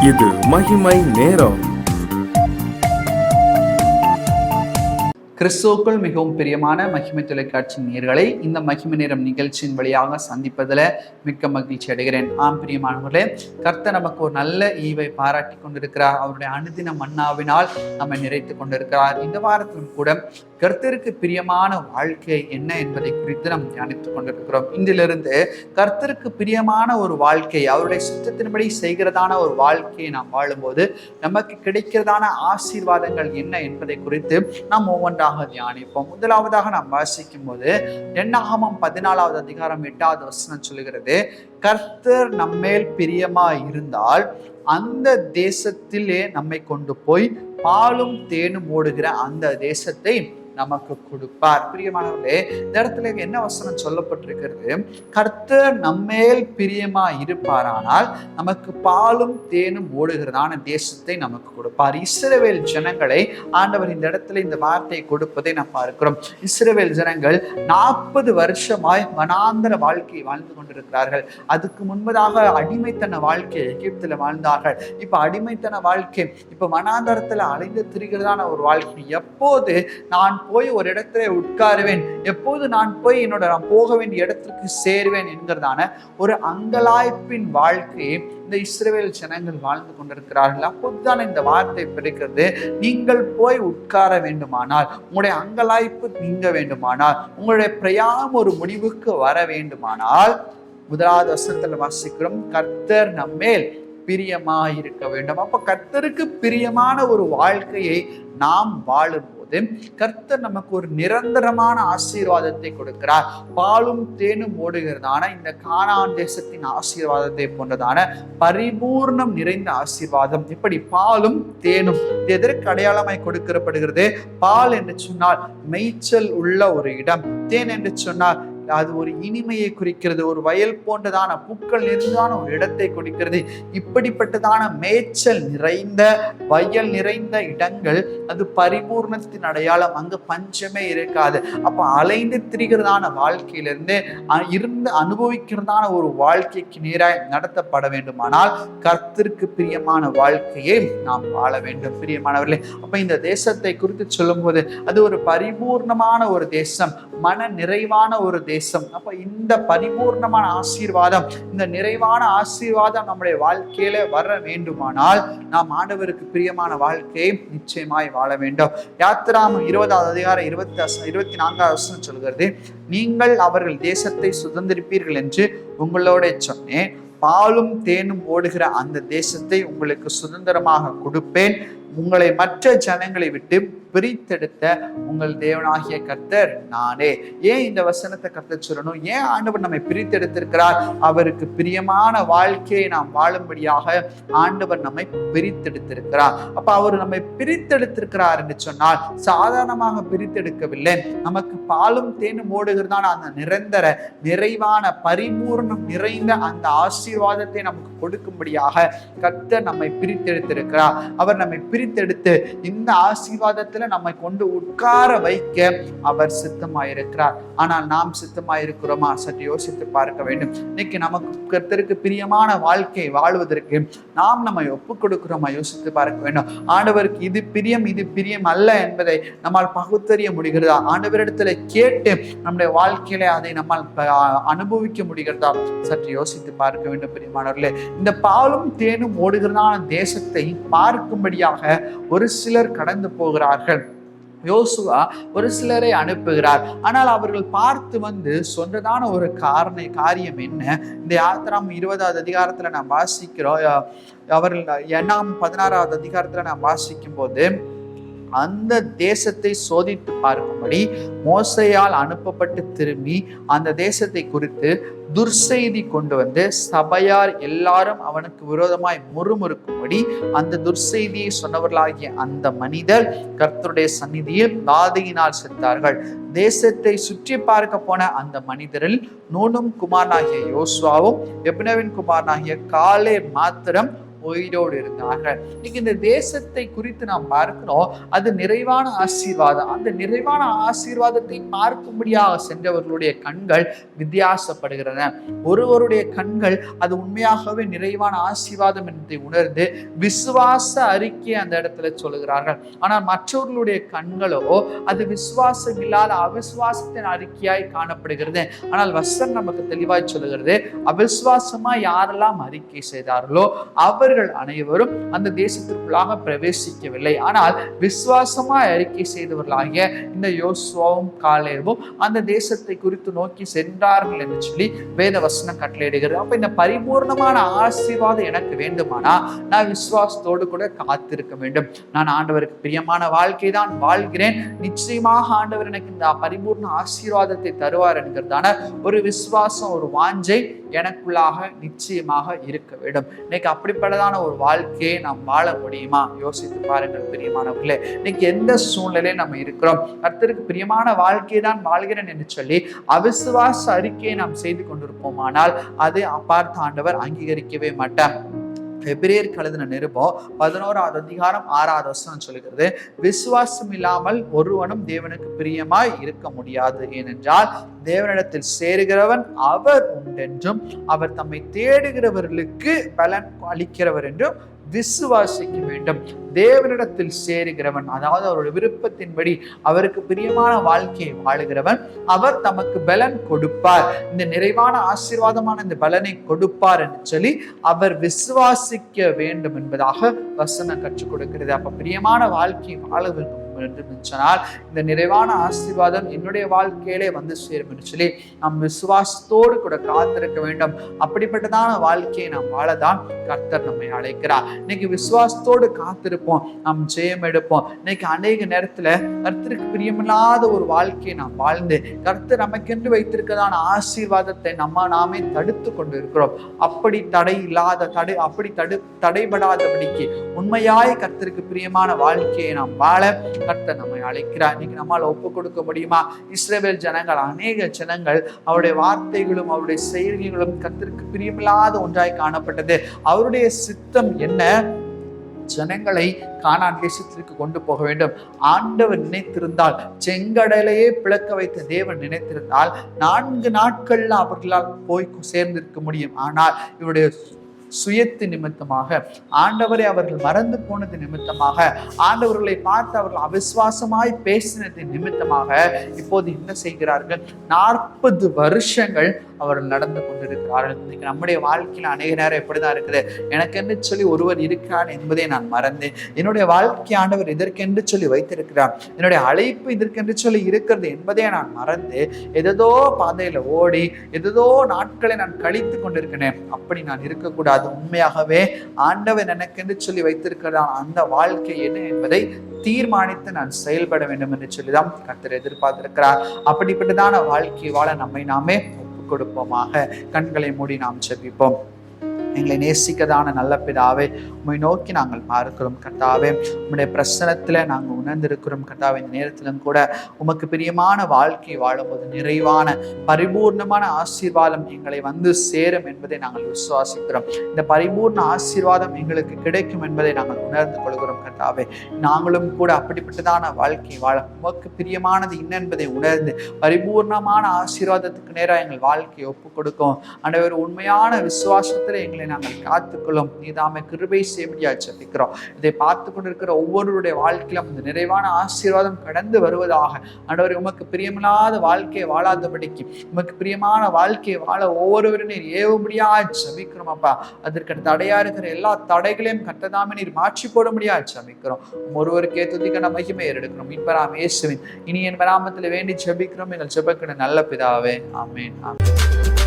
இது மகிமை நேரம். கிறிஸ்துவுக்குள் மிகவும் பிரியமான மகிமை தொலைக்காட்சி நேயர்களை இந்த மகிமை நேரம் நிகழ்ச்சியின் வழியாக சந்திப்பதில் மிக்க மகிழ்ச்சி அடைகிறேன். பிரியமானவர்களே, கர்த்தர் நமக்கு ஒரு நல்ல ஈவை பாராட்டி கொண்டிருக்கிறார். அவருடைய அனுதின மன்னாவினால் நம்மை நிறைத்து கொண்டிருக்கிறார். இந்த வாரத்திலும் கூட கர்த்தருக்கு பிரியமான வாழ்க்கை என்ன என்பதை குறித்து நாம் தியானித்துக் கொண்டிருக்கிறோம். இன்றிலிருந்து கர்த்தருக்கு பிரியமான ஒரு வாழ்க்கை, அவருடைய சுத்தத்தின்படி செய்கிறதான ஒரு வாழ்க்கையை நாம் வாழும்போது நமக்கு கிடைக்கிறதான ஆசீர்வாதங்கள் என்ன என்பதை குறித்து நாம் ஒவ்வொன்றாக தியானிப்போம். முதலாவதாக நாம் வாசிக்கும் போது என்னாகமம் 14வது அதிகாரம் 8வது வசனம் சொல்லுகிறது, கர்த்தர் நம்மேல் பிரியமா இருந்தால் அந்த தேசத்திலே நம்மை கொண்டு போய் பாலும் தேனும் ஓடுகிற அந்த தேசத்தை நமக்கு கொடுப்பார். பிரியமானவர்களே, இந்த இடத்துல என்ன வசனம் சொல்லப்பட்டிருக்கிறது? கர்த்தர் நம்மேல் பிரியமா இருப்பாரானால் நமக்கு பாலும் தேனும் ஓடுகிறதான தேசத்தை நமக்கு கொடுப்பார். இஸ்ரவேல் ஜனங்களை ஆண்டவர் இந்த இடத்துல இந்த வார்த்தையை கொடுப்பதை நாம் பார்க்கிறோம். இஸ்ரவேல் ஜனங்கள் 40 வருஷமாய் வனாந்தர வாழ்க்கையை வாழ்ந்து கொண்டிருக்கிறார்கள். அதுக்கு முன்பதாக அடிமைத்தன வாழ்க்கை எகிப்தில் வாழ்ந்தார்கள். இப்ப அடிமைத்தன வாழ்க்கை, இப்ப வனாந்தரத்துல அலைந்து திரிகிறதான ஒரு வாழ்க்கை. எப்போது நான் போய் ஒரு இடத்துல உட்காருவேன், எப்போது நான் போய் நான் போக வேண்டிய இடத்திற்கு சேருவேன் என்கிறதான ஒரு அங்கலாய்ப்பின் வாழ்க்கையை இந்த இஸ்ரவேல் ஜனங்கள் வாழ்ந்து கொண்டிருக்கிறார்கள். அப்போதுதான் இந்த வார்த்தை பிடிக்கிறது, நீங்கள் போய் உட்கார வேண்டுமானால், உங்களுடைய அங்கலாய்ப்பு நீங்க வேண்டுமானால், உங்களுடைய பிரயாணம் ஒரு முடிவுக்கு வர வேண்டுமானால், முதலாவது வசனத்துல வாசிக்கிறோம், கர்த்தர் நம்மேல் பிரியமா இருக்க வேண்டும். அப்ப கர்த்தருக்கு பிரியமான ஒரு வாழ்க்கையை நாம் வாழும்போது கர்த்தர் நமக்கு ஒரு நிரந்தரமான ஆசீர்வாதத்தை கொடுக்கிறார். பாலும் தேனும் ஓடுகிறதான இந்த கானான் தேசத்தின் ஆசீர்வாதத்தை போன்றதான பரிபூர்ணம் நிறைந்த ஆசீர்வாதம். இப்படி பாலும் தேனும் எதற்கு அடையாளமாய் கொடுக்கப்படுகிறது? பால் என்று சொன்னால் மேய்ச்சல் உள்ள ஒரு இடம், தேன் என்று சொன்னால் அது ஒரு இனிமையை குறிக்கிறது, ஒரு வயல் போன்றதான பூக்கள் நிறைந்தான ஒரு இடத்தை குறிக்கிறது. இப்படிப்பட்டதான மேய்ச்சல் நிறைந்த வயல் நிறைந்த இடங்கள் அது பரிபூர்ணத்தின் அடையாளம். அங்கு பஞ்சமே இருக்காது. அப்ப அலைந்து திரிகிறதான வாழ்க்கையிலிருந்து இருந்து அனுபவிக்கிறதான ஒரு வாழ்க்கைக்கு நேராய் நடத்தப்பட வேண்டுமானால் கர்த்தருக்கு பிரியமான வாழ்க்கையை நாம் வாழ வேண்டும். பிரியமானவர்களே, அப்ப இந்த தேசத்தை குறித்து சொல்லும் போது அது ஒரு பரிபூர்ணமான ஒரு தேசம், மன நிறைவான ஒரு தேசம். அப்ப இந்த பரிபூர்ணமான ஆசீர்வாதம், இந்த நிறைவான ஆசீர்வாதம் நம்முடைய வாழ்க்கையில வர வேண்டுமானால் நாம் ஆண்டவருக்கு பிரியமான வாழ்க்கையை நிச்சயமாய் வாழ வேண்டும். யாத்திராகமம் 20வது அதிகாரம் 24வது வசனம் சொல்கிறது, நீங்கள் அவர்கள் தேசத்தை சுதந்திரிப்பீர்கள் என்று உங்களோட சொன்னேன், பாலும் தேனும் ஓடுகிற அந்த தேசத்தை உங்களுக்கு சுதந்திரமாக கொடுப்பேன், உங்களை மற்ற ஜனங்களை விட்டு பிரித்தெடுத்த உங்கள் தேவனாகிய கர்த்தர் நானே. ஏன் இந்த வசனத்தை கர்த்தர் சொல்லணும்? ஏன் ஆண்டவர் நம்மை பிரித்தெடுத்திருக்கிறார்? அவருக்கு பிரியமான வாழ்க்கையை நாம் வாழும்படியாக ஆண்டவர் நம்மை பிரித்தெடுத்திருக்கிறார். அப்ப அவர் நம்மை பிரித்தெடுத்திருக்கிறார் என்று சொன்னால் சாதாரணமாக பிரித்தெடுக்கவில்லை. நமக்கு பாலும் தேனும் ஓடுகிறதான அந்த நிரந்தர நிறைவான பரிபூர்ணம் நிறைந்த அந்த ஆசீர்வாதத்தை நமக்கு கொடுக்கும்படியாக கர்த்தர் நம்மை பிரித்தெடுத்திருக்கிறார். அவர் நம்மை பிரித்தெடுத்து இந்த ஆசீர்வாதத்தில் நம்மை கொண்டு உட்கார வைக்க அவர் சித்தமாயிருக்கிறார். ஆனால் நாம் சித்தமாயிருக்கிறோமா? சற்று யோசித்து பார்க்க வேண்டும். இன்னைக்கு நமக்கு கர்த்தருக்கு பிரியமான வாழ்க்கை வாழ்வதற்கு நாம் நம்மை ஒப்புக் கொடுக்கிறோமா? யோசித்து பார்க்க வேண்டும். ஆண்டவருக்கு இது பிரியம், இது பிரியம் அல்ல என்பதை நம்மால் பகுத்தறிய முடிகிறதா? ஆண்டவரிடத்துல கேட்டு நம்முடைய வாழ்க்கையில அதை நம்மால் அனுபவிக்க முடிகிறதா? சற்று யோசித்து பார்க்க வேண்டும். பிரியமானவர்களே, இந்த பாலும் தேனும் ஓடுகிறதான தேசத்தை பார்க்கும்படியாக ஒரு சிலர் கடந்து போகிறார்கள். யோசுவா ஒரு சிலரை அனுப்புகிறார். ஆனால் அவர்கள் பார்த்து வந்து சொன்னதான ஒரு காரியம் என்ன? இந்த யாத்திராகமம் 20வது அதிகாரத்துல நாம் வாசிக்கிறோம். அவர்கள் என்னாகமம் 16வது அதிகாரத்துல நாம் வாசிக்கும் போது அந்த தேசத்தை சோதித்து பார்க்கும்படி மோசையால் அனுப்பப்பட்டு திரும்பி அந்த தேசத்தை குறித்து துர்செய்தி கொண்டு வந்து சபையார் எல்லாரும் அவனுக்கு விரோதமாய் முறுமுறுக்கும்படி அந்த துர்செய்தியை சொன்னவர்களாகிய அந்த மனிதர் கர்த்தருடைய சந்நிதியில் வாதையினால் செத்தார்கள். தேசத்தை சுற்றி பார்க்க போன அந்த மனிதரில் நூனும் குமாரனாகிய யோசுவாவும் எப்னவின் குமாரனாகிய காலேப் மாத்திரம் உயிரோடு இருந்தார்கள். இன்னைக்கு இந்த தேசத்தை குறித்து நாம் பார்க்கிறோம், அது நிறைவான ஆசீர்வாதம். அந்த நிறைவான ஆசீர்வாதத்தை பார்க்கும்படியாக சென்றவர்களுடைய கண்கள் வித்தியாசப்படுகிறன. ஒருவருடைய கண்கள் அது உண்மையாகவே நிறைவான ஆசீர்வாதம் என்பதை உணர்ந்து விசுவாச அறிக்கை அந்த இடத்துல சொல்லுகிறார்கள். ஆனால் மற்றவர்களுடைய கண்களோ அது விசுவாசம் இல்லாத அவிசுவாசத்தின் அறிக்கையாய் காணப்படுகிறது. ஆனால் வசனம் நமக்கு தெளிவாய் சொல்லுகிறது, அவிசுவாசமா யாரெல்லாம் அறிக்கை செய்தார்களோ அவர்கள் அனைவரும் அந்த தேசத்திற்குள்ளாக பிரவேசிக்கவில்லை. ஆனால் விசுவாசமாய் அறிக்கை செய்தவர்களாகிய இந்த யோசுவாவும் காலேபும் அந்த தேசத்தை குறித்து நோக்கி சென்றார்கள் என்று சொல்லி வேத வசனம் கட்டளையிடுகிறது. அப்ப இந்த பரிபூர்ணமான ஆசீர்வாதம் எனக்கு வேண்டுமானா நான் விசுவாசத்தோடு கூட காத்திருக்க வேண்டும். நான் ஆண்டவருக்கு பிரியமான வாழ்க்கை தான் வாழ்கிறேன், நிச்சயமாக ஆண்டவர் எனக்கு இந்த பரிபூர்ண ஆசீர்வாதத்தை தருவார் என்கிறதான ஒரு விசுவாசம், ஒரு வாஞ்சை எனக்குள்ளாக நிச்சயமாக இருக்க வேண்டும். இன்னைக்கு அப்படிப்பட்டதான ஒரு வாழ்க்கையை நாம் வாழ முடியுமா? யோசித்து பாருங்கள் பிரியமானவர்களே. இன்னைக்கு எந்த சூழ்நிலையை நம்ம இருக்கிறோம், கர்த்தருக்கு பிரியமான வாழ்க்கையை தான் வாழ்கிறேன் என்று சொல்லி அவிசுவாச அறிக்கையை நாம் செய்து கொண்டிருப்போமானால் அதை பார்த்த ஆண்டவர் அங்கீகரிக்கவே மாட்டார். எபிரேயருக்கு எழுதின நிருபம் 11வது அதிகாரம் 6வது வசனம் சொல்லுகிறது, விசுவாசம் இல்லாமல் ஒருவனும் தேவனுக்கு பிரியமாய் இருக்க முடியாது. ஏனென்றால் தேவனிடத்தில் சேருகிறவன் அவர் உண்டென்றும் அவர் தம்மை தேடுகிறவர்களுக்கு பலன் அளிக்கிறவர் என்றும் விசுவாசிக்க வேண்டும். தேவனிடத்தில் சேருகிறவன், அதாவது அவருடைய விருப்பத்தின்படி அவருக்கு பிரியமான வாழ்க்கையை வாழுகிறவன், அவர் தமக்கு பலன் கொடுப்பார், இந்த நிறைவான ஆசீர்வாதமான இந்த பலனை கொடுப்பார் என்று சொல்லி அவர் விசுவாசிக்க வேண்டும் என்பதாக வசனம் கற்றுக் கொடுக்கிறது. அப்ப பிரியமான வாழ்க்கையை வாழ வேண்டும் என்று சொன்னால் இந்த நிறைவான ஆசீர்வாதம் என்னுடைய வாழ்க்கையிலே வந்து சேரும் என்று சொல்லி நாம் விசுவாசத்தோடு கூட காத்திருக்க வேண்டும். அப்படிப்பட்டதான வாழ்க்கையை நாம் வாழதான் கர்த்தர் நம்மை அழைக்கிறார். இன்னைக்கு விசுவாசத்தோடு காத்திருப்போம், நாம் ஜெயம் எடுப்போம். இன்னைக்கு அநேக நேரத்துல கர்த்தருக்கு பிரியமில்லாத ஒரு வாழ்க்கையை நாம் வாழ்ந்து கர்த்தர் நமக்கென்று வைத்திருக்கதான ஆசீர்வாதத்தை நாமே தடுத்து கொண்டு இருக்கிறோம். அப்படி தடைபடாதபடிக்கு உண்மையாய் கர்த்தருக்கு பிரியமான வாழ்க்கையை நாம் வாழ கர்த்தர் நம்மை அழைக்கிறார். இன்னைக்கு நம்மால் ஒப்பு கொடுக்க முடியுமா? இஸ்ரவேல் ஜனங்கள், அநேக ஜனங்கள் அவருடைய வார்த்தைகளும் அவருடைய செயல்களும் கர்த்தருக்கு பிரியமில்லாத ஒன்றாய் காணப்பட்டது. அவருடைய சித்தம் என்ன? ஜனங்களை கானான் தேசத்திற்கு கொண்டு போக வேண்டும். ஆண்டவர் நினைத்திருந்தால், செங்கடலையே பிளக்க வைத்த தேவன் நினைத்திருந்தால் 4 நாட்கள்ல அவர்களால் போய் சேர்ந்திருக்க முடியும். ஆனால் இவருடைய சுயத்து நிமித்தமாக, ஆண்டவரை அவர்கள் மறந்து போனது நிமித்தமாக, ஆண்டவர்களை பார்த்து அவர்கள் அவிசுவாசமாய் பேசினது நிமித்தமாக இப்போது என்ன செய்கிறார்கள்? 40 வருஷங்கள் அவர்கள் நடந்து கொண்டிருக்கிறார்கள். இன்னைக்கு நம்முடைய வாழ்க்கையில் அநேக நேரம் எப்படிதான் இருக்குது, எனக்கென்று சொல்லி ஒருவர் இருக்கிறார் என்பதை நான் மறந்து, என்னுடைய வாழ்க்கை ஆண்டவர் இதற்கென்று சொல்லி வைத்திருக்கிறார், என்னுடைய அழைப்பு இதற்கென்று சொல்லி இருக்கிறது என்பதை நான் மறந்து எதோ பாதையில ஓடி எதோ நாட்களை நான் கழித்து கொண்டிருக்கிறேன். அப்படி நான் இருக்கக்கூடாது. உண்மையாகவே ஆண்டவர் எனக்கென்று சொல்லி வைத்திருக்கிறான் அந்த வாழ்க்கை என்ன என்பதை தீர்மானித்து நான் செயல்பட வேண்டும் என்று சொல்லிதான் கர்த்தர் எதிர்பார்த்திருக்கிறார். அப்படிப்பட்டதான வாழ்க்கை வாழ நம்மை நாமே ஒப்புக் கொடுப்போமாக. கண்களை மூடி நாம் ஜெபிப்போம். எங்களை நேசிக்கதான நல்ல பிதாவே, உம்மை நோக்கி நாங்கள் பார்க்கிறோம் கர்த்தாவே. உம்முடைய பிரசனத்துல நாங்கள் உணர்ந்திருக்கிறோம் கர்த்தாவே. இந்த நேரத்திலும் கூட உமக்கு பிரியமான வாழ்க்கை வாழும்போது நிறைவான பரிபூர்ணமான ஆசீர்வாதம் எங்களை வந்து சேரும் என்பதை நாங்கள் விசுவாசிக்கிறோம். இந்த பரிபூர்ண ஆசீர்வாதம் எங்களுக்கு கிடைக்கும் என்பதை நாங்கள் உணர்ந்து கொள்கிறோம் கர்த்தாவே. நாங்களும் கூட அப்படிப்பட்டதான வாழ்க்கை வாழ உமக்கு பிரியமானது என்ன என்பதை உணர்ந்து பரிபூர்ணமான ஆசீர்வாதத்துக்கு நேராக எங்கள் வாழ்க்கையை ஒப்புக் கொடுக்கும். ஆண்டவர், உண்மையான விசுவாசத்துல எங்களை நாங்கள் காத்துக்கொள்ளும். நீதாமே கிருபை செய்யும்படியா ஜெபிக்கிறோம். இதை பார்த்து கொண்டிருக்கிற ஒவ்வொருடைய வாழ்க்கையிலும் இந்த நிறைவான ஆசீர்வாதம் கடந்து வருவதாக. ஆண்டவரே, உமக்கு பிரியமில்லாத வாழ்க்கையை வாழாதபடிக்கு, உமக்கு பிரியமான வாழ்க்கையை வாழ ஒவ்வொருவரும் நீர் ஏவும்படியா ஜெபிக்கிறோம் அப்பா. அதற்கு தடையா இருக்கிற எல்லா தடைகளையும் கர்த்ததாமே நீர் மாற்றி போடும்படியா ஜெபிக்கிறோம். ஒருவருக்கே துதிக்கான மகிமை ஏறெடுக்கிறோம். மீட்பராம் இயேசுவின் இனிய நாமத்தில் வேண்டி ஜெபிக்கிறோம் எங்கள் ஜெபக்கிற நல்ல பிதாவே. ஆமென். ஆமென்.